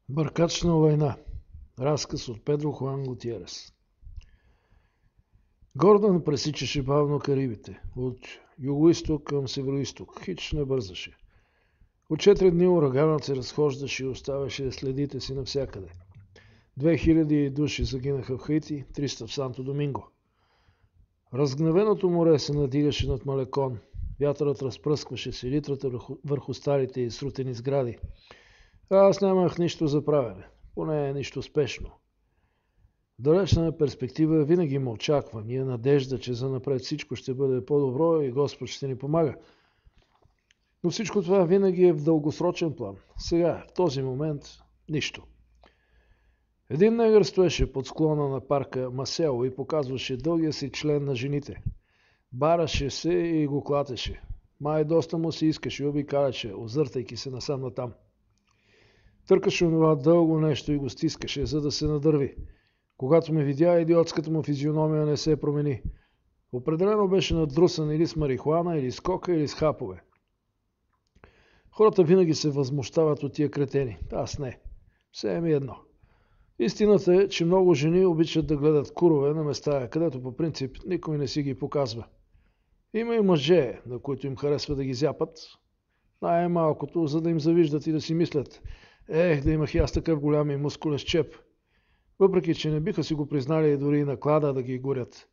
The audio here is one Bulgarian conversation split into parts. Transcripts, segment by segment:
Бъркачна война. Разказ от Педро Хуан Гутиерес. Гордън пресичаше бавно Карибите, от югоизток към североизток. Хич не бързаше. От 4 дни ураганът се разхождаше и оставаше следите си навсякъде. 2000 души загинаха в Хаити, 300 в Санто Доминго. Разгневеното море се надигаше над Малекон. Вятърът разпръскваше селитрата върху старите и срутени сгради. Аз нямах нищо за правене, поне нищо спешно. Далечна перспектива винаги ме очаква. Ние надежда, че занапред всичко ще бъде по-добро и Господ ще ни помага. Но всичко това винаги е в дългосрочен план. Сега, в този момент, нищо. Един негър стоеше под склона на парка Масело и показваше дългия си член на жените. Бараше се и го клатеше. Май доста му се искаше и обикаляше, озъртайки се насам натам. Търкаше онова дълго нещо и го стискаше, за да се надърви. Когато ме видя, идиотската му физиономия не се промени. Определено беше надрусан или с марихуана, или с кока, или с хапове. Хората винаги се възмущават от тия кретени. Аз не. Все ми едно. Истината е, че много жени обичат да гледат курове на места, където по принцип никой не си ги показва. Има и мъже, на които им харесва да ги зяпат. Най-малкото, за да им завиждат и да си мислят: да имах и аз такъв голям и мускулен чеп. Въпреки че не биха си го признали дори и на клада да ги горят.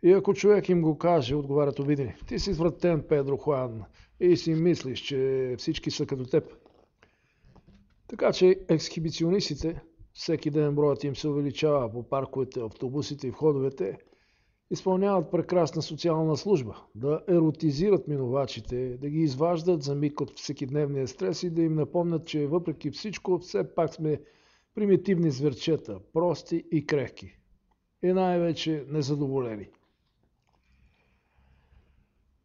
И ако човек им го каже, отговарят обидени: ти си извратен, Педро Хуан, и си мислиш, че всички са като теб. Така че ексхибиционистите, всеки ден броят им се увеличава по парковете, автобусите и входовете, изпълняват прекрасна социална служба. Да еротизират минувачите, да ги изваждат за миг от всекидневния стрес и да им напомнят, че въпреки всичко все пак сме примитивни зверчета, прости и крехки. И най-вече незадоволени.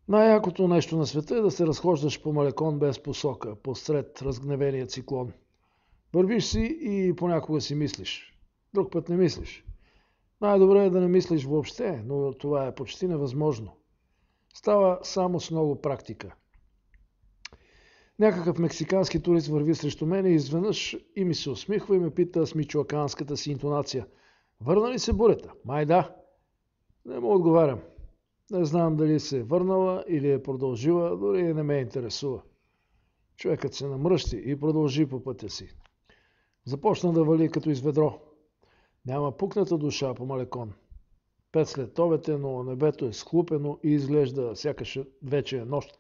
Най-якото нещо на света е да се разхождаш по Малекон без посока, посред разгневения циклон. Вървиш си и понякога си мислиш. Друг път не мислиш. Най-добре е да не мислиш въобще, но това е почти невъзможно. Става само с много практика. Някакъв мексикански турист върви срещу мен и изведнъж и ми се усмихва и ме пита с мичоаканската си интонация: върна ли се бурята? Май да. Не му отговарям. Не знам дали се е върнала или е продължила, дори не ме интересува. Човекът се намръщи и продължи по пътя си. Започна да вали като из ведро. Няма пукната душа по Малекон. 5 след обед, но небето е схлупено и изглежда сякаш вече е нощ.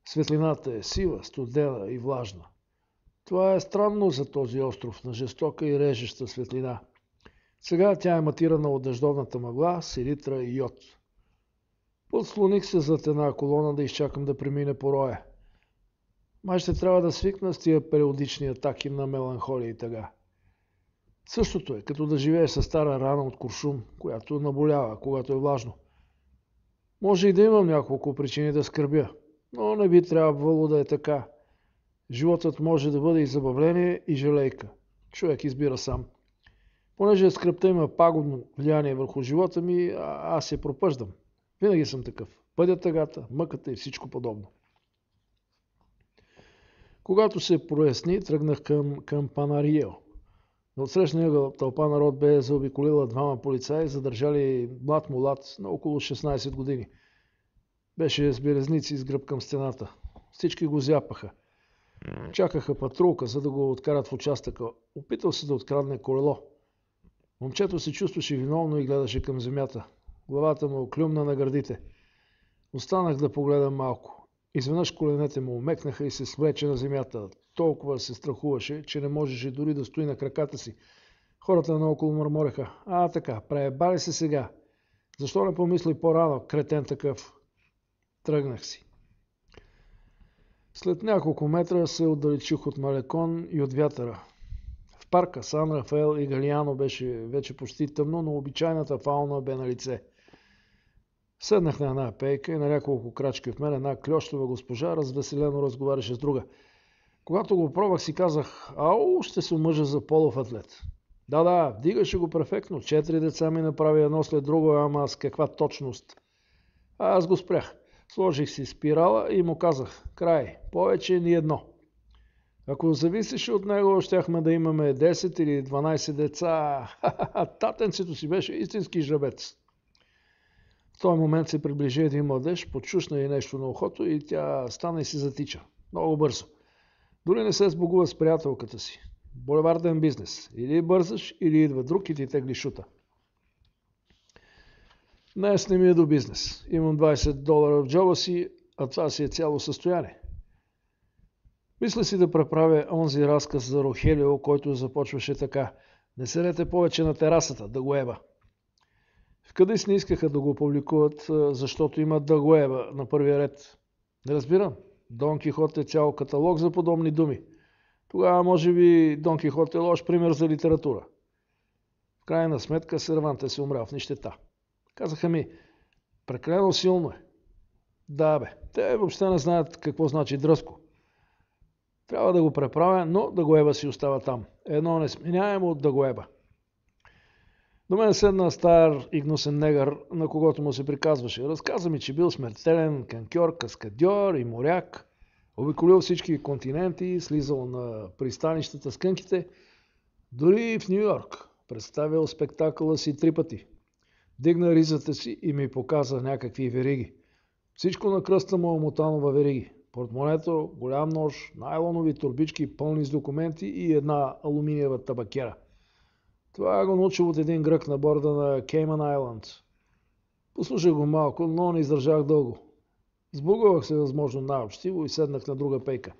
Светлината е сива, студена и влажна. Това е странно за този остров на жестока и режеща светлина. Сега тя е матирана от дъждовната мъгла, селитра и йод. Подслоних се зад една колона да изчакам да премине по роя. Май ще трябва да свикна с тия периодични атаки на меланхолия и тъга. Същото е, като да живееш със стара рана от куршум, която наболява, когато е влажно. Може и да имам няколко причини да скърбя, но не би трябвало да е така. Животът може да бъде и забавление, и жалейка. Човек избира сам. Понеже скръбта има пагубно влияние върху живота ми, аз я пропъждам. Винаги съм такъв. Пъдя тъгата, мъката и всичко подобно. Когато се проясни, тръгнах към Кампанарио. На отсрещния ъгъл тълпа народ бе заобиколила 2 полицаи, задържали млад мулат на около 16 години. Беше с белезници с гръб към стената. Всички го зяпаха. Чакаха патрулка, за да го откарат в участъка. Опитал се да открадне колело. Момчето се чувстваше виновно и гледаше към земята. Главата му клюмна на гърдите. Останах да погледам малко. Изведнъж коленете му умекнаха и се свлече на земята. Толкова се страхуваше, че не можеше дори да стои на краката си. Хората наоколо мърмореха: така, преебали се сега. Защо не помисли по-рано, кретен такъв? Тръгнах си. След няколко метра се отдалечих от Малекон и от вятъра. В парка Сан Рафаел и Галиано беше вече почти тъмно, но обичайната фауна бе на лице. Седнах на една пейка и на няколко крачки от мен една кльощова госпожа развеселено разговаряше с друга. Когато го пробвах, си казах: ще се омъжа за полов атлет. Да, вдигаше го перфектно. 4 деца ми направи едно след друго, ама с каква точност. Аз го спрях. Сложих си спирала и му казах: край, повече ни едно. Ако зависеше от него, щяхме да имаме 10 или 12 деца. Татенцето си беше истински жребец. В този момент се приближи един младеж, почушна и нещо на ухото и тя стана и се затича. Много бързо. Дори не се сбогува с приятелката си. Булеварден бизнес. Или бързаш, или идва друг и ти тегли шута. Днес не ми е до бизнес. Имам $20 в джоба си, а това си е цяло състояние. Мисля си да преправя онзи разказ за Рохелио, който започваше така. Не седете повече на терасата, да го еба. Вкъде си не искаха да го публикуват, защото има да го еба на първия ред. Не разбирам. Дон Кихот е цял каталог за подобни думи. Тогава може би Дон Кихот е лош пример за литература. В крайна сметка Серванте се умрял в нищета. Казаха ми, прекалено силно е. Да бе, те въобще не знаят какво значи дръзко. Трябва да го преправя, но да го еба си остава там. Едно несменяемо от да го еба. До мен седна стар и гнусен негър, на когото му се приказваше. Разказа ми, че бил смертелен канкьор, каскадьор и моряк. Обиколил всички континенти, слизал на пристанищата с кънките. Дори в Ню Йорк представил спектакъла си 3 пъти. Дигна ризата си и ми показа някакви вериги. Всичко на кръста му омотано във вериги. Портмонето, голям нож, найлонови турбички пълни с документи и една алуминиева табакера. Това го научил от един грък на борда на Кейман Айланд. Послушах го малко, но не издържах дълго. Сбогувах се възможно най-общиво и седнах на друга пейка.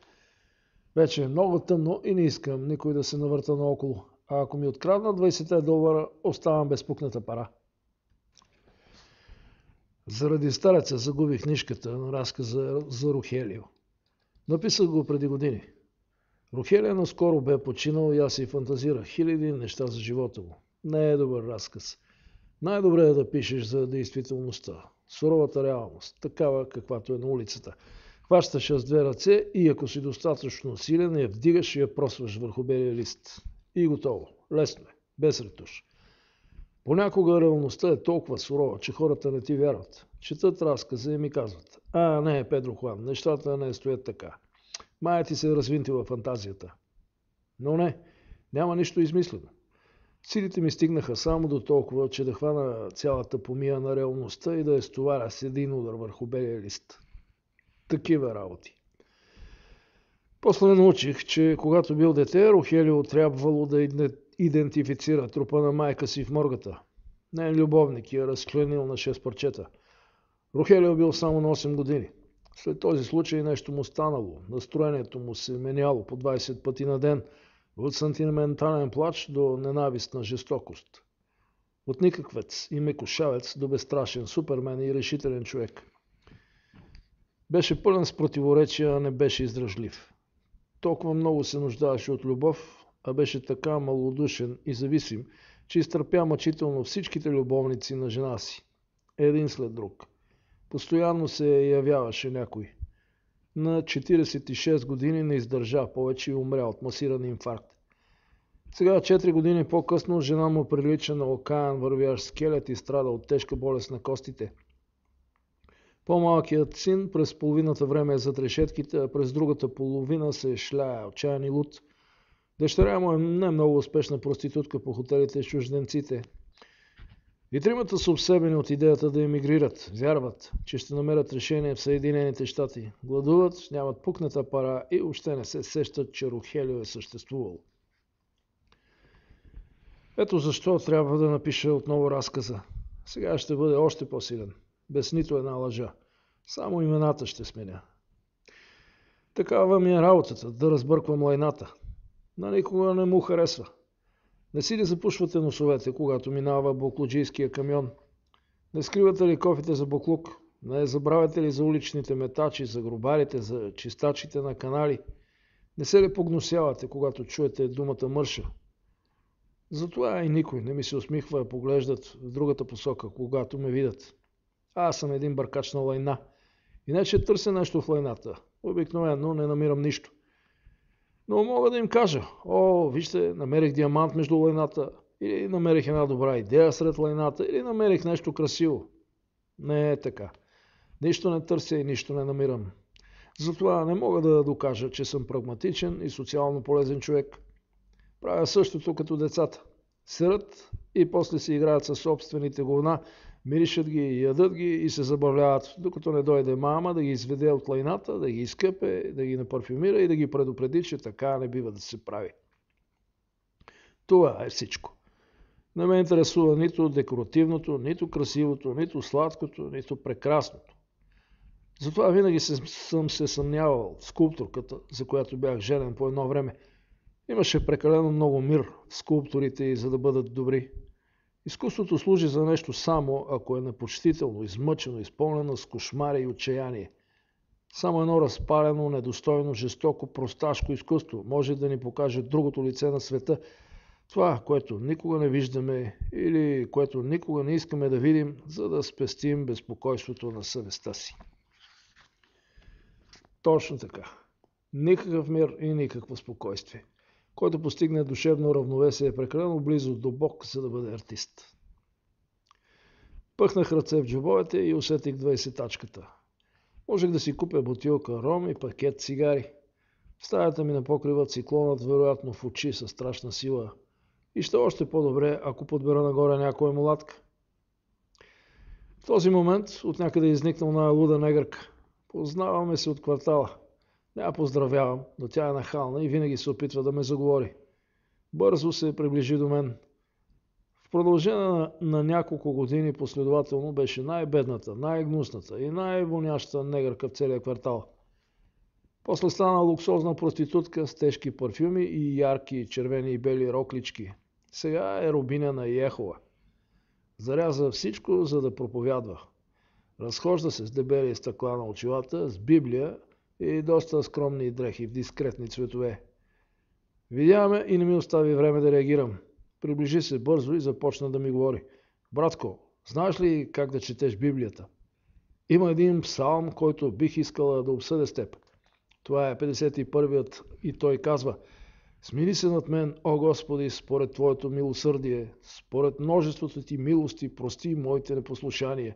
Вече е много тъмно и не искам никой да се навърта наоколо. А ако ми откраднат $20, оставам без пукната пара. Заради стареца загубих книжката на разказа за Рохелио. Написах го преди години. Рохелио наскоро бе починал и аз си фантазирах хиляди неща за живота му. Не е добър разказ. Най-добре е да пишеш за действителността, суровата реалност, такава каквато е на улицата. Хващаш я с 2 ръце и ако си достатъчно силен, я вдигаш и я просваш върху белия лист. И готово. Лесно е. Без ретуш. Понякога реалността е толкова сурова, че хората не ти вярват. Четат разказа и ми казват: не, Педро Хуан, нещата не стоят така. Мая ти се е развинтила фантазията. Но не, няма нищо измислено. Силите ми стигнаха само до толкова, че да хвана цялата помия на реалността и да я стоваря с един удар върху белия лист. Такива работи. После научих, че когато бил дете, Рохелио трябвало да идентифицира трупа на майка си в моргата. Не е любовник и я разчленил на 6 парчета. Рохелио бил само на 8 години. След този случай нещо му станало. Настроението му се меняло по 20 пъти на ден. От сантиментален плач до ненавистна жестокост. От никаквец и мекошавец до безстрашен супермен и решителен човек. Беше пълен с противоречия, а не беше издръжлив. Толкова много се нуждаеше от любов, а беше така малодушен и зависим, че изтърпя мъчително всичките любовници на жена си. Един след друг. Постоянно се явяваше някой. На 46 години не издържа повече и умря от масиран инфаркт. Сега, 4 години по-късно, жена му прилича на окаян вървящ скелет и страда от тежка болест на костите. По-малкият син през половината време е зад решетките, а през другата половина се шляе отчаян и луд. Дъщеря му е не много успешна проститутка по хотелите и чужденците. И тримата са обсебени от идеята да емигрират. Вярват, че ще намерят решение в Съединените щати. Гладуват, нямат пукната пара и въобще не се сещат, че Рохелио е съществувал. Ето защо трябва да напиша отново разказа. Сега ще бъде още по-силен. Без нито една лъжа. Само имената ще сменя. Такава ми е работата, да разбърквам лайната. На никога не му харесва. Не си ли запушвате носовете, когато минава буклуджийския камион? Не скривате ли кофите за буклук? Не забравяте ли за уличните метачи, за грубарите, за чистачите на канали? Не се ли погносявате, когато чуете думата мърша? Затова и никой не ми се усмихва да поглеждат в другата посока, когато ме видят. Аз съм един бъркач на лайна. Иначе търся нещо в лайната. Обикновено не намирам нищо. Но мога да им кажа: вижте, намерих диамант между лайната, или намерих една добра идея сред лайната, или намерих нещо красиво. Не е така. Нищо не търся и нищо не намирам. Затова не мога да докажа, че съм прагматичен и социално полезен човек. Правя същото като децата. Сират и после си играят със собствените говна, миришат ги, ядат ги и се забавляват, докато не дойде мама да ги изведе от лайната, да ги изкъпе, да ги напарфюмира и да ги предупреди, че така не бива да се прави. Това е всичко. Не ме интересува нито декоративното, нито красивото, нито сладкото, нито прекрасното. Затова винаги съм се съмнявал в скулпторката, за която бях женен по едно време. Имаше прекалено много мир в скулпторите и за да бъдат добри. Изкуството служи за нещо само, ако е непочтително, измъчено, изпълнено с кошмари и отчаяние. Само едно разпалено, недостойно, жестоко, просташко изкуство може да ни покаже другото лице на света, това, което никога не виждаме или което никога не искаме да видим, за да спестим безпокойството на съвестта си. Точно така. Никакъв мир и никакво спокойствие. Който постигне душевно равновесие е прекалено близо до Бог, за да бъде артист. Пъхнах ръце в джобовете и усетих 20-тачката. Можех да си купя бутилка ром и пакет цигари. В стаята ми на покрива циклонът вероятно в очи със страшна сила. И ще още по-добре, ако подбера нагоре някоя мулатка. В този момент от някъде изникнал на луда негърка. Познаваме се от квартала. Не я поздравявам, но тя е нахална и винаги се опитва да ме заговори. Бързо се приближи до мен. В продължение на няколко години последователно беше най-бедната, най-гнусната и най-воняща негърка в целия квартал. После стана луксозна проститутка с тежки парфюми и ярки червени и бели роклички. Сега е робиня на Йехова. Заряза всичко, за да проповядва. Разхожда се с дебели стъкла на очилата, с Библия и доста скромни дрехи в дискретни цветове. Видя ме и не ми остави време да реагирам. Приближи се бързо и започна да ми говори. Братко, знаеш ли как да четеш Библията? Има един псалм, който бих искала да обсъдя с теб. Това е 51-ият и той казва: Смири се над мен, о Господи, според Твоето милосърдие, според множеството Ти милости, прости моите непослушания,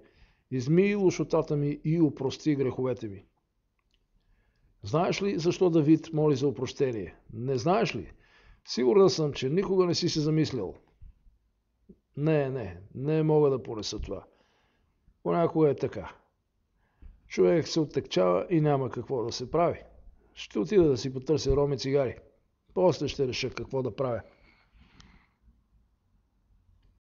измий лошотата ми и опрости греховете ми. Знаеш ли защо Давид моли за опрощение? Не знаеш ли? Сигурен съм, че никога не си се замислял. Не мога да понеса това. Понякога е така. Човек се оттекчава и няма какво да се прави. Ще отида да си потърся ром и цигари. После ще реша какво да правя.